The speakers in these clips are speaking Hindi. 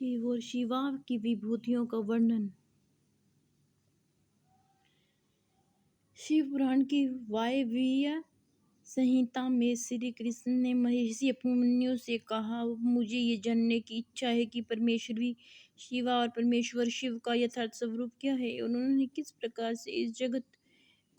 शिव और शिवा की विभूतियों का वर्णन। शिव पुराण की वायव्य संहिता में श्री कृष्ण ने महर्षि अभिमन्यु से कहा, मुझे ये जानने की इच्छा है कि परमेश्वरी शिवा और परमेश्वर शिव का यथार्थ स्वरूप क्या है और उन्होंने किस प्रकार से इस जगत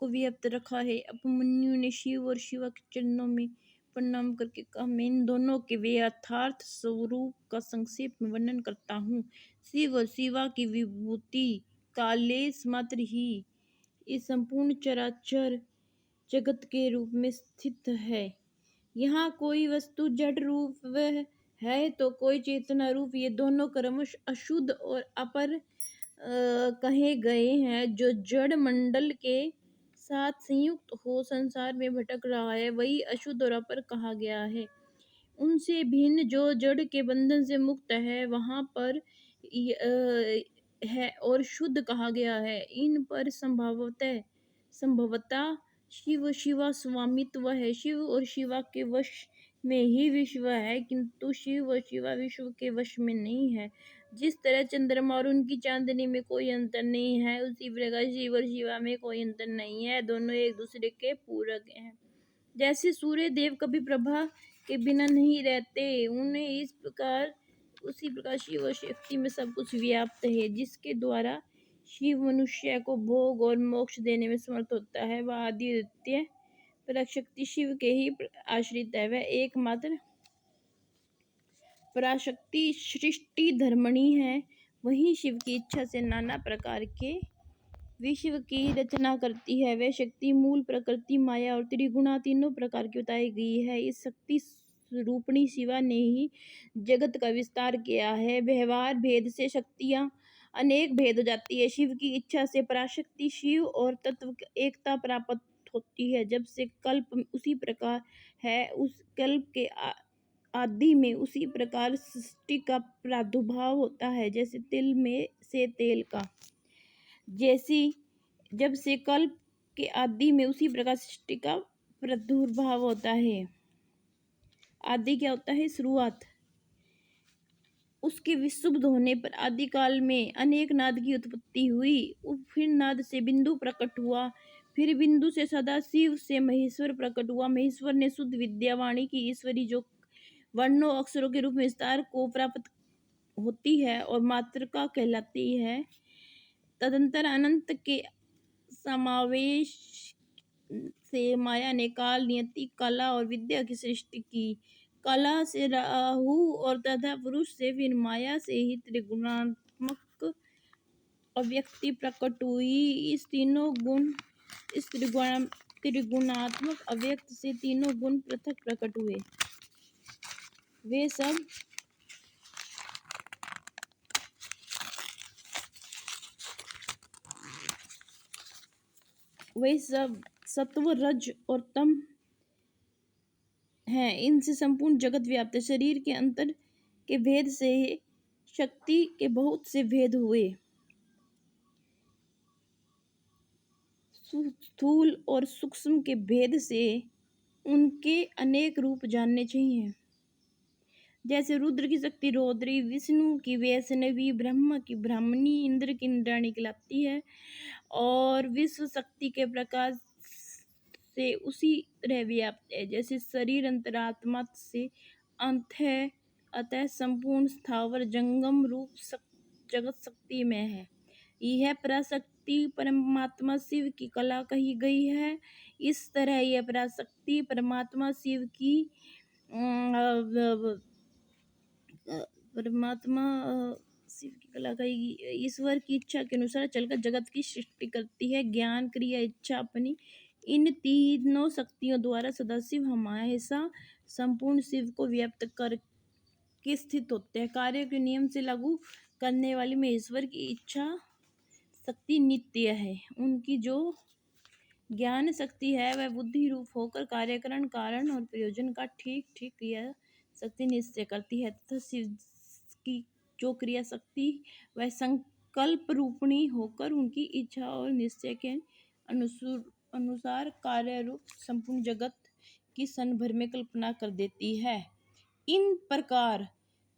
को व्याप्त रखा है। अभिमन्यु ने शिव और शिवा के चरणों में प्रणाम करके कहा, मैं इन दोनों के यथार्थ स्वरूप का संक्षेप में वर्णन करता हूँ। शिव और शिवा की विभूति कालेश मात्र ही इस संपूर्ण चराचर जगत के रूप में स्थित है। यहाँ कोई वस्तु जड़ रूप है तो कोई चेतना रूप। ये दोनों क्रमश अशुद्ध और अपर कहे गए हैं। जो जड़ मंडल के साथ संयुक्त हो संसार में भटक रहा है वही अशुद्ध और अपर कहा गया है। उनसे भिन्न जो जड़ के बंधन से मुक्त है वहां पर है और शुद्ध कहा गया है। इन पर संभवतः शिव शिवा स्वामित्व है। शिव और शिवा के वश में ही विश्व है, किंतु शिव और शिवा विश्व के वश में नहीं है। जिस तरह चंद्रमा और उनकी चांदनी में कोई अंतर नहीं है, उसी प्रकार शिव और शिवा में कोई अंतर नहीं है, दोनों एक दूसरे के पूरक हैं। जैसे सूर्य देव कभी प्रभा के बिना नहीं रहते, उन्हें इस प्रकार उसी प्रकार शिव और शक्ति में सब कुछ व्याप्त है। जिसके द्वारा शिव मनुष्य को भोग और मोक्ष देने में समर्थ होता है, वह आदि द्वितीय पराशक्ति शिव के ही आश्रित है। वह एकमात्र पराशक्ति सृष्टि धर्मणी है। वही शिव की इच्छा से नाना प्रकार के विश्व की रचना करती है। वह शक्ति मूल, प्रकृति, माया और त्रिगुणा तीनों प्रकार की बताई गई है। इस शक्ति रूपणी शिवा ने ही जगत का विस्तार किया है। व्यवहार भेद से शक्तियां अनेक भेद हो जाती है। शिव की इच्छा से पराशक्ति शिव और तत्व एकता प्राप्त होती है। जब से कल्प उसी प्रकार है, उस कल्प के आदि में उसी प्रकार सृष्टि का प्रादुर्भाव होता है, जैसे तिल में से तेल का। जैसी जब से कल्प के आदि में उसी प्रकार सृष्टि का प्रादुर्भाव होता है। आदि क्या होता है? शुरुआत। उसके विशुद्ध होने पर आदिकाल में अनेक नाद की उत्पत्ति हुई। फिर नाद से बिंदु प्रकट हुआ, फिर बिंदु से सदाशिव से महेश्वर प्रकट हुआ। महेश्वर ने शुद्ध विद्यावाणी की ईश्वरी जो वर्णों अक्षरों के रूप में विस्तार को प्राप्त होती है और मातृका कहलाती है। तदंतर अनंत के समावेश से माया ने काल, नियति, कला और विद्या की सृष्टि की। कला से राहु और तथा पुरुष से फिर माया से ही त्रिगुणात्मक अव्यक्ति प्रकट हुई। इस त्रिगुणात्मक अव्यक्त से तीनों गुण पृथक प्रकट हुए। वे सब सत्व, रज और तम हैं। इनसे संपूर्ण जगत व्याप्त है। शरीर के अंतर के भेद से शक्ति के बहुत से भेद हुए। स्थूल और सूक्ष्म के भेद से उनके अनेक रूप जानने चाहिए। जैसे रुद्र की शक्ति रौद्री, विष्णु की वैष्णवी, ब्रह्मा की ब्राह्मणी, इंद्र की इंद्राणी कहलाती है और विश्व शक्ति के प्रकाश से उसी तरह व्याप्त है जैसे शरीर अंतरात्मा से अंत है। अतः संपूर्ण स्थावर जंगम रूप जगत शक्ति में है। यह पराशक्ति परमात्मा शिव की कला कही गई है। इस तरह यह पराशक्ति परमात्मा शिव की कला कही ईश्वर की इच्छा के अनुसार चलकर जगत की सृष्टि करती है। ज्ञान, क्रिया, इच्छा अपनी इन तीनों शक्तियों द्वारा सदाशिव हमेशा संपूर्ण शिव को व्याप्त करके स्थित होते हैं। कार्य के नियम से लागू करने वाली महेश्वर की इच्छा शक्ति नित्य है। उनकी जो ज्ञान शक्ति है वह बुद्धि रूप होकर कार्यकरण, कारण और प्रयोजन का ठीक ठीक क्रिया शक्ति निश्चय करती है तथा शिव की जो क्रिया शक्ति वह संकल्प रूपणी होकर उनकी इच्छा और निश्चय के अनुसार कार्य रूप संपूर्ण जगत की क्षण भर में कल्पना कर देती है। इन प्रकार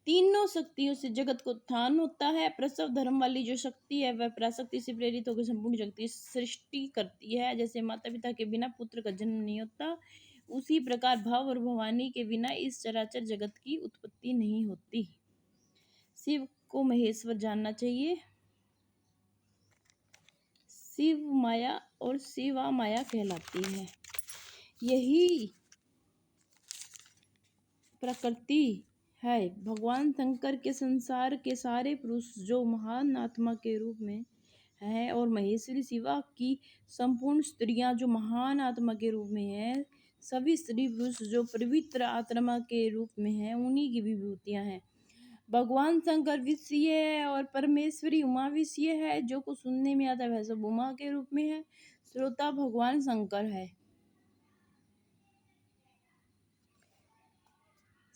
तीनों शक्तियों से जगत को उत्थान होता है। प्रसव धर्म वाली जो शक्ति है वह पराशक्ति से प्रेरित होकर संपूर्ण जगत की सृष्टि करती है। जैसे माता पिता के बिना पुत्र का जन्म नहीं होता, उसी प्रकार भाव और भवानी के बिना इस चराचर जगत की उत्पत्ति नहीं होती। शिव को महेश्वर जानना चाहिए। शिव माया और शिवा माया कहलाती है। यही प्रकृति है। भगवान शंकर के संसार के सारे पुरुष जो महान आत्मा के रूप में है और महेश्वरी शिवा की संपूर्ण स्त्रियां जो महान आत्मा के रूप में है, सभी स्त्री पुरुष जो पवित्र आत्मा के रूप में है, उन्हीं की विभूतियां हैं। भगवान शंकर विषय है और परमेश्वरी उमा विषय है। जो कुछ सुनने में आता है वह सब उमा के रूप में है। श्रोता भगवान शंकर है।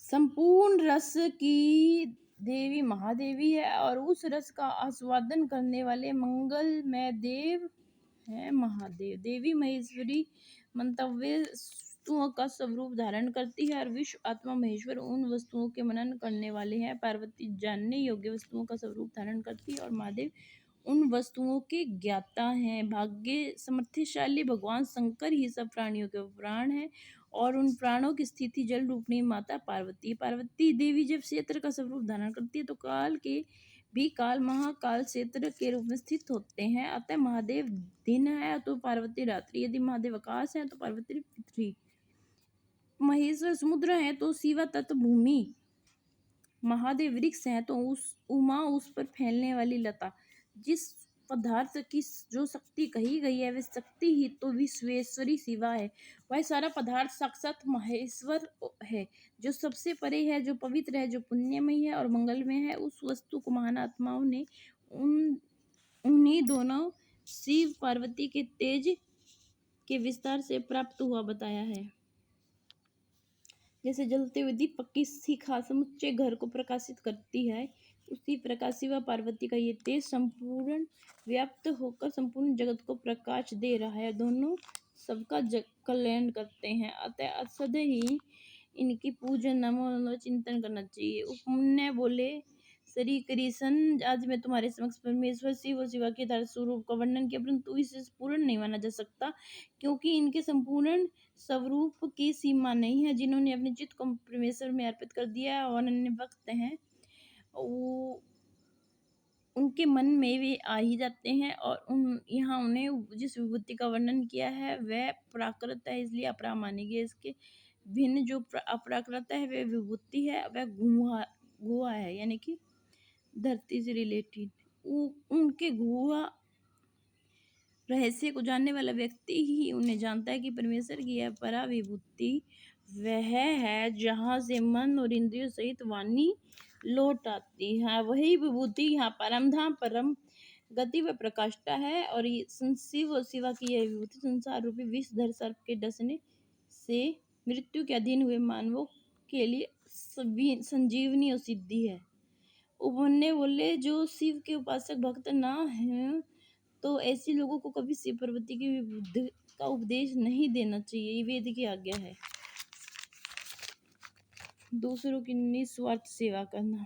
संपूर्ण रस की देवी महादेवी है और उस रस का आस्वादन करने वाले मंगलमय देव है महादेव। देवी महेश्वरी मंतव्य वस्तुओं का स्वरूप धारण करती है और विश्व आत्मा महेश्वर उन वस्तुओं के मनन करने वाले हैं। पार्वती जानने योग्य वस्तुओं का स्वरूप धारण करती है और महादेव उन वस्तुओं के ज्ञाता हैं। भाग्य समृद्धिशाली भगवान शंकर ही सब प्राणियों के प्राण हैं और उन प्राणों की स्थिति जल रूपणी माता पार्वती। पार्वती देवी जब क्षेत्र का स्वरूप धारण करती है तो काल के भी काल महाकाल क्षेत्र के रूप में स्थित होते हैं। अतः महादेव दिन है तो पार्वती रात्रि, यदि महादेव आकाश है तो पार्वती पृथ्वी, महेश्वर समुद्र है तो शिवा तत्व भूमि, महादेव वृक्ष है तो उस उमा उस पर फैलने वाली लता। जिस पदार्थ की जो शक्ति कही गई है वह शक्ति ही तो विश्वेश्वरी शिवा है। वह सारा पदार्थ साक्षात महेश्वर है जो सबसे परे है, जो पवित्र है, जो पुण्यमय है और मंगलमय है। उस वस्तु को महान आत्माओं ने उन्हीं दोनों शिव पार्वती के तेज के विस्तार से प्राप्त हुआ बताया है। जैसे जलते हुए दीपक की शिखा समुच्चय घर को प्रकाशित करती है, उसी प्रकार शिवा पार्वती का ये तेज संपूर्ण व्याप्त होकर संपूर्ण जगत को प्रकाश दे रहा है। दोनों सबका कल्याण करते हैं। अतः सदा ही इनकी पूजन नमो चिंतन करना चाहिए। उपमन्यु बोले, श्री कृष्ण, आज मैं तुम्हारे समक्ष परमेश्वर शिव और शिवा के यथार्थ स्वरूप का वर्णन किया, परंतु इसे पूर्ण नहीं माना जा सकता क्योंकि इनके संपूर्ण स्वरूप की सीमा नहीं है। जिन्होंने अपने चित्त को परमेश्वर में अर्पित कर दिया और अन्य भक्त हैं, वो उनके मन में वे आ ही जाते हैं और यहाँ उन्हें जिस विभूति का वर्णन किया है वह प्राकृत है, इसलिए अपरा मानेंगे। इसके भिन्न जो अप्राकृत है वह विभूति है, वह गुहा है, यानी कि धरती से रिलेटेड। उनके गुहा रहस्य को जानने वाला व्यक्ति ही उन्हें जानता है कि परमेश्वर की यह परा विभूति वह है जहाँ से मन और इंद्रियों सहित वाणी लौट आती है। वही विभूति यहाँ परम धाम परम गति व प्रकाष्ठा है और शिव और शिवा की यह विभूति संसार रूपी विषधर सर्प के डसने से मृत्यु के अधीन हुए मानवों के लिए संजीवनी और सिद्धि है। उपमन्यु बोले, जो शिव के उपासक भक्त ना हैं तो ऐसे लोगों को कभी शिव पार्वती की विभूति का उपदेश नहीं देना चाहिए। ये वेद की आज्ञा है। दूसरों की निस्वार्थ सेवा करना।